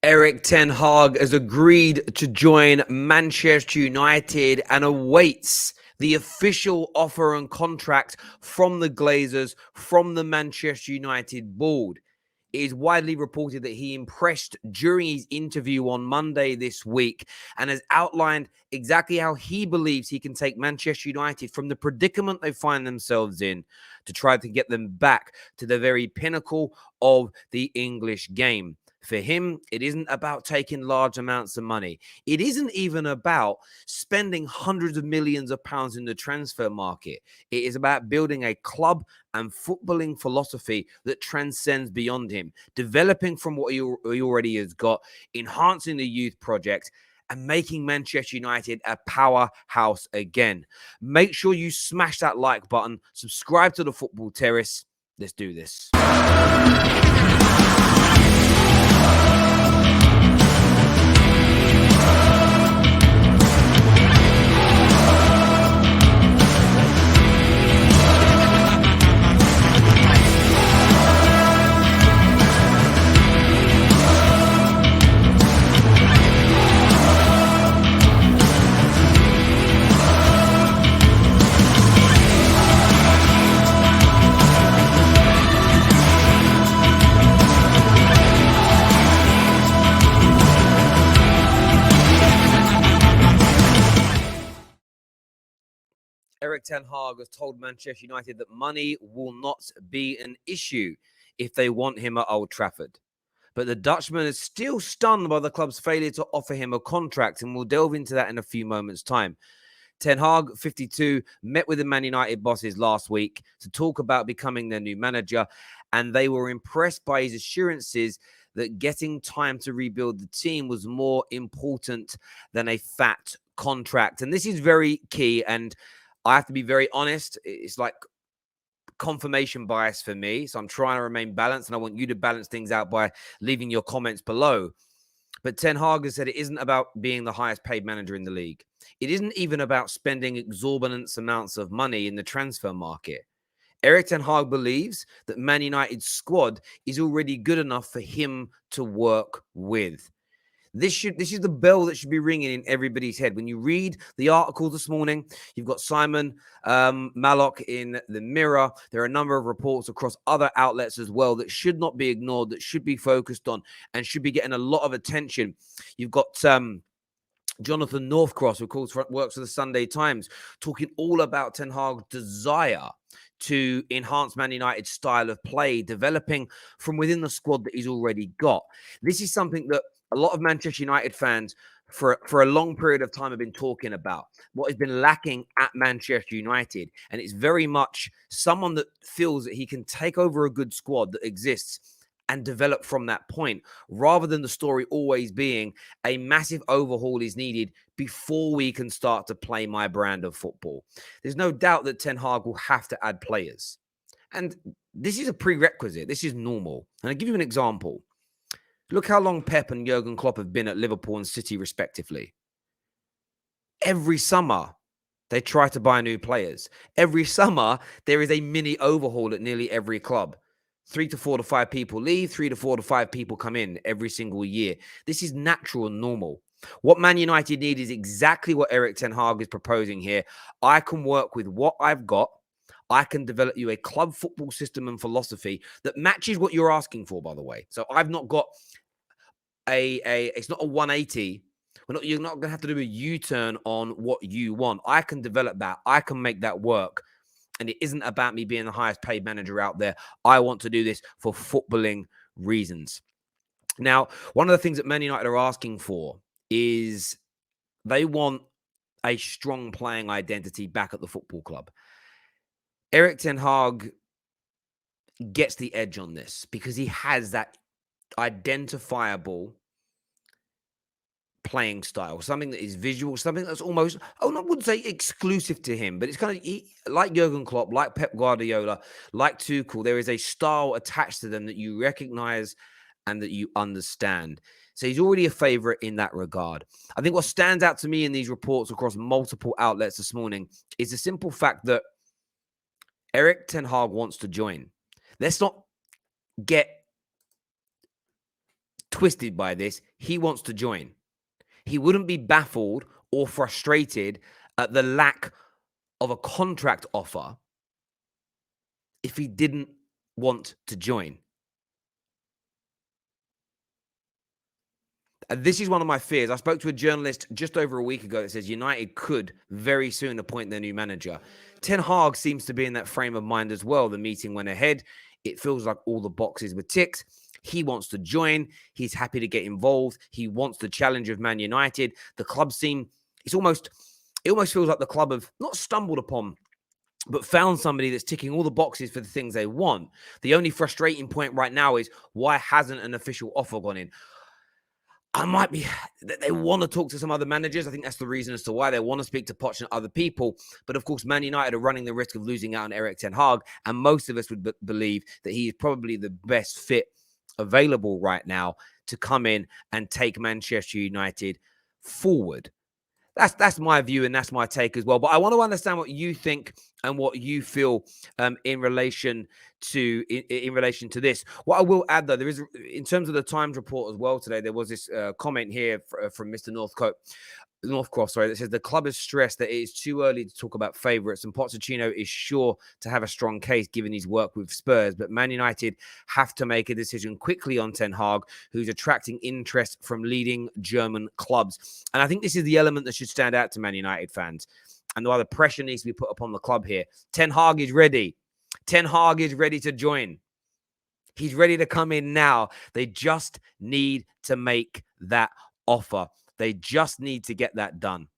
Erik Ten Hag has agreed to join Manchester United and awaits the official offer and contract from the Glazers, from the Manchester United board. It is widely reported that he impressed during his interview on Monday this week and has outlined exactly how he believes he can take Manchester United from the predicament they find themselves in to try to get them back to the very pinnacle of the English game. For him, it isn't about taking large amounts of money. It isn't even about spending hundreds of millions of pounds in the transfer market. It is about building a club and footballing philosophy that transcends beyond him, developing from what he already has got, enhancing the youth project, and making Manchester United a powerhouse again. Make sure you smash that like button, subscribe to the Football Terrace. Let's do this. Erik Ten Hag has told Manchester United that money will not be an issue if they want him at Old Trafford. But the Dutchman is still stunned by the club's failure to offer him a contract, and we'll delve into that in a few moments' time. Ten Hag, 52, met with the Man United bosses last week to talk about becoming their new manager, and they were impressed by his assurances that getting time to rebuild the team was more important than a fat contract. And this is very key, and I have to be very honest. It's like confirmation bias for me. So I'm trying to remain balanced, and I want you to balance things out by leaving your comments below. But Ten Hag has said it isn't about being the highest paid manager in the league. It isn't even about spending exorbitant amounts of money in the transfer market. Erik Ten Hag believes that Man United's squad is already good enough for him to work with. This is the bell that should be ringing in everybody's head. When you read the article this morning, you've got Simon Mallock in the Mirror. There are a number of reports across other outlets as well that should not be ignored, that should be focused on and should be getting a lot of attention. You've got Jonathan Northcross, who works for the Sunday Times, talking all about Ten Hag's desire to enhance Man United's style of play, developing from within the squad that he's already got. This is something that a lot of Manchester United fans for a long period of time have been talking about, what has been lacking at Manchester United. And it's very much someone that feels that he can take over a good squad that exists and develop from that point, rather than the story always being a massive overhaul is needed before we can start to play my brand of football. There's no doubt that Ten Hag will have to add players. And this is a prerequisite. This is normal. And I'll give you an example. Look how long Pep and Jurgen Klopp have been at Liverpool and City, respectively. Every summer, they try to buy new players. Every summer, there is a mini overhaul at nearly every club. 3 to 4 to 5 people leave, 3 to 4 to 5 people come in every single year. This is natural and normal. What Man United need is exactly what Erik Ten Hag is proposing here. I can work with what I've got. I can develop you a club football system and philosophy that matches what you're asking for, by the way. So I've not got it's not a 180. You're not going to have to do a U-turn on what you want. I can develop that. I can make that work. And it isn't about me being the highest paid manager out there. I want to do this for footballing reasons. Now, one of the things that Man United are asking for is they want a strong playing identity back at the football club. Erik Ten Hag gets the edge on this because he has that identifiable playing style, something that is visual, something that's almost, I wouldn't say exclusive to him, but it's kind of like Jurgen Klopp, like Pep Guardiola, like Tuchel. There is a style attached to them that you recognize and that you understand. So he's already a favorite in that regard. I think what stands out to me in these reports across multiple outlets this morning is the simple fact that Erik Ten Hag wants to join. Let's not get twisted by this. He wants to join. He wouldn't be baffled or frustrated at the lack of a contract offer if he didn't want to join. This is one of my fears. I spoke to a journalist just over a week ago that says United could very soon appoint their new manager. Ten Hag seems to be in that frame of mind as well. The meeting went ahead. It feels like all the boxes were ticked. He wants to join. He's happy to get involved. He wants the challenge of Man United. The club it almost feels like the club have not stumbled upon, but found somebody that's ticking all the boxes for the things they want. The only frustrating point right now is, why hasn't an official offer gone in? They want to talk to some other managers. I think that's the reason as to why they want to speak to Poch and other people. But of course, Man United are running the risk of losing out on Erik ten Hag. And most of us would believe that he is probably the best fit available right now to come in and take Manchester United forward. That's my view and that's my take as well. But I want to understand what you think and what you feel in relation to this. What I will add, though, there is, in terms of the Times report as well today, there was this comment here from Mr. Northcroft, that says the club has stressed that it is too early to talk about favourites, and Pochettino is sure to have a strong case given his work with Spurs. But Man United have to make a decision quickly on Ten Hag, who's attracting interest from leading German clubs. And I think this is the element that should stand out to Man United fans, and why the pressure needs to be put upon the club here. Ten Hag is ready. Ten Hag is ready to join. He's ready to come in now. They just need to make that offer. They just need to get that done.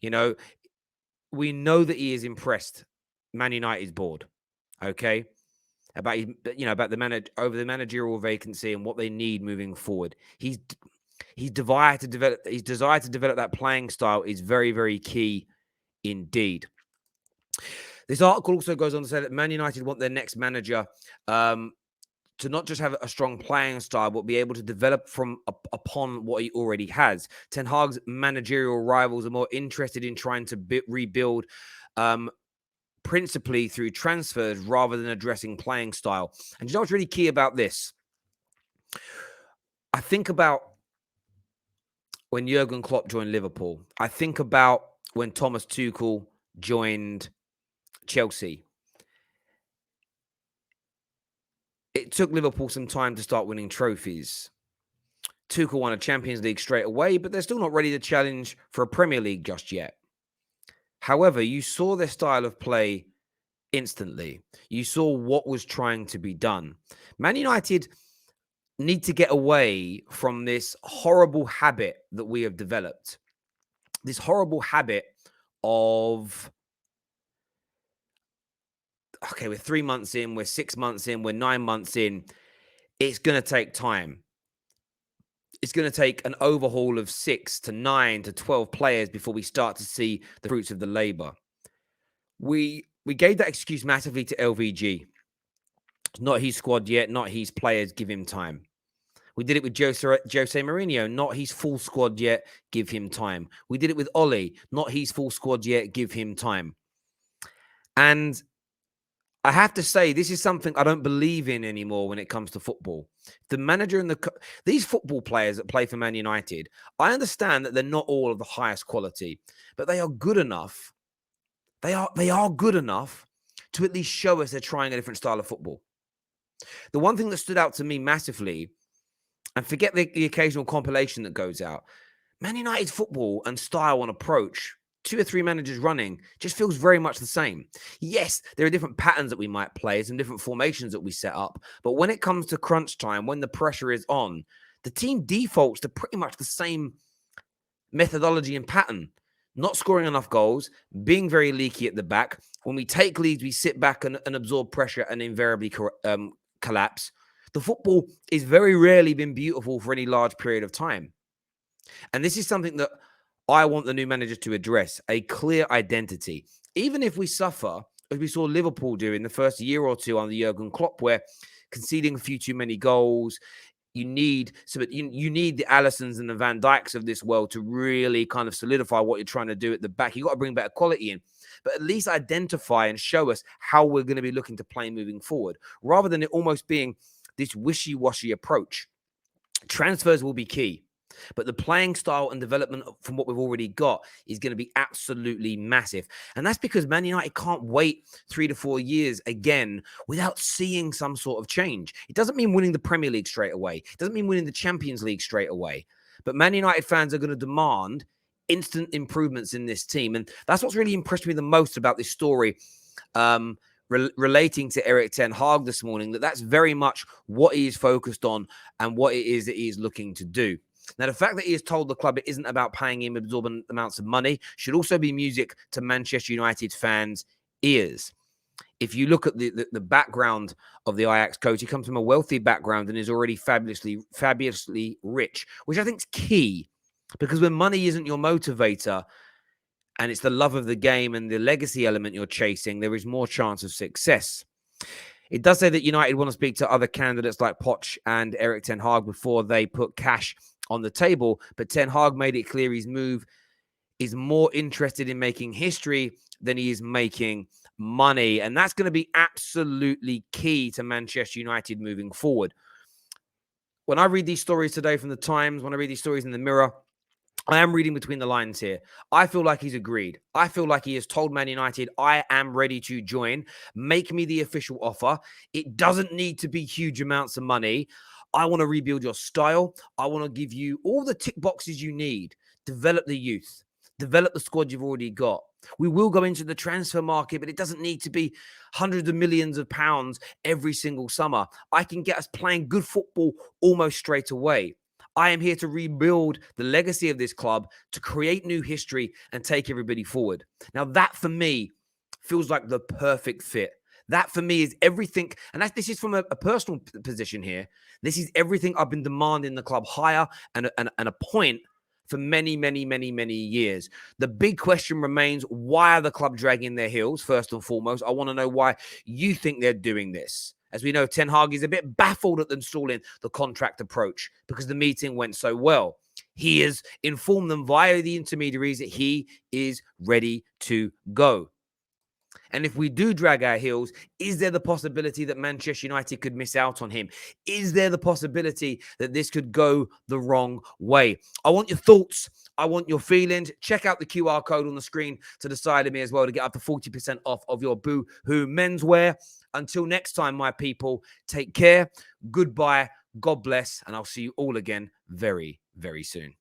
You know, we know that he is impressed Man United's board, okay, about the managerial vacancy and what they need moving forward. His desire to develop that playing style is very, very key indeed. This article also goes on to say that Man United want their next manager to not just have a strong playing style, but be able to develop upon what he already has. Ten Hag's managerial rivals are more interested in trying to rebuild principally through transfers rather than addressing playing style. And you know what's really key about this? I think about when Jurgen Klopp joined Liverpool. I think about when Thomas Tuchel joined Chelsea. It took Liverpool some time to start winning trophies. Tuchel won a Champions League straight away, but they're still not ready to challenge for a Premier League just yet. However, you saw their style of play instantly. You saw what was trying to be done. Man United need to get away from this horrible habit that we have developed. This horrible habit of, okay, we're 3 months in, we're 6 months in, we're 9 months in. It's going to take time. It's going to take an overhaul of 6 to 9 to 12 players before we start to see the fruits of the labor. We gave that excuse massively to LVG. Not his squad yet, not his players, give him time. We did it with Jose Mourinho, not his full squad yet, give him time. We did it with Ole, not his full squad yet, give him time. And I have to say, this is something I don't believe in anymore when it comes to football. The manager and these football players that play for Man United, I understand that they're not all of the highest quality, but they are good enough. They are good enough to at least show us they're trying a different style of football. The one thing that stood out to me massively, and forget the occasional compilation that goes out, Man United's football and style and approach, 2 or 3 managers running, just feels very much the same. Yes, there are different patterns that we might play, some different formations that we set up. But when it comes to crunch time, when the pressure is on, the team defaults to pretty much the same methodology and pattern. Not scoring enough goals, being very leaky at the back. When we take leads, we sit back and absorb pressure and invariably collapse. The football is very rarely been beautiful for any large period of time. And this is something that I want the new manager to address, a clear identity. Even if we suffer, as we saw Liverpool do in the first year or two under Jurgen Klopp, where conceding a few too many goals, you need the Alissons and the Van Dijks of this world to really kind of solidify what you're trying to do at the back. You've got to bring better quality in, but at least identify and show us how we're going to be looking to play moving forward, rather than it almost being this wishy-washy approach. Transfers will be key, but the playing style and development from what we've already got is going to be absolutely massive. And that's because Man United can't wait 3 to 4 years again without seeing some sort of change. It doesn't mean winning the Premier League straight away. It doesn't mean winning the Champions League straight away. But Man United fans are going to demand instant improvements in this team. And that's what's really impressed me the most about this story. Relating to Erik ten Hag this morning, that's very much what he is focused on and what it is that he is looking to do. Now, the fact that he has told the club it isn't about paying him absorbent amounts of money should also be music to Manchester United fans' ears. If you look at the background of the Ajax coach, he comes from a wealthy background and is already fabulously rich, which I think is key, because when money isn't your motivator, and it's the love of the game and the legacy element you're chasing, there is more chance of success. It does say that United want to speak to other candidates like Poch and Erik ten Hag before they put cash on the table, but ten Hag made it clear his move is more interested in making history than he is making money, and that's going to be absolutely key to Manchester United moving forward. When I read these stories today from the Times, when I read these stories in the Mirror, I am reading between the lines here. I feel like he's agreed. I feel like he has told Man United, I am ready to join. Make me the official offer. It doesn't need to be huge amounts of money. I want to rebuild your style. I want to give you all the tick boxes you need. Develop the youth. Develop the squad you've already got. We will go into the transfer market, but it doesn't need to be hundreds of millions of pounds every single summer. I can get us playing good football almost straight away. I am here to rebuild the legacy of this club, to create new history and take everybody forward. Now, that for me feels like the perfect fit. That for me is everything. And this is from a personal position here. This is everything I've been demanding the club hire and appoint for many, many, many, many years. The big question remains, why are the club dragging their heels? First and foremost, I want to know why you think they're doing this. As we know, Ten Hag is a bit baffled at installing the contract approach because the meeting went so well. He has informed them via the intermediaries that he is ready to go. And if we do drag our heels, is there the possibility that Manchester United could miss out on him? Is there the possibility that this could go the wrong way? I want your thoughts. I want your feelings. Check out the QR code on the screen to the side of me as well to get up to 40% off of your Boohoo menswear. Until next time, my people, take care. Goodbye. God bless. And I'll see you all again very, very soon.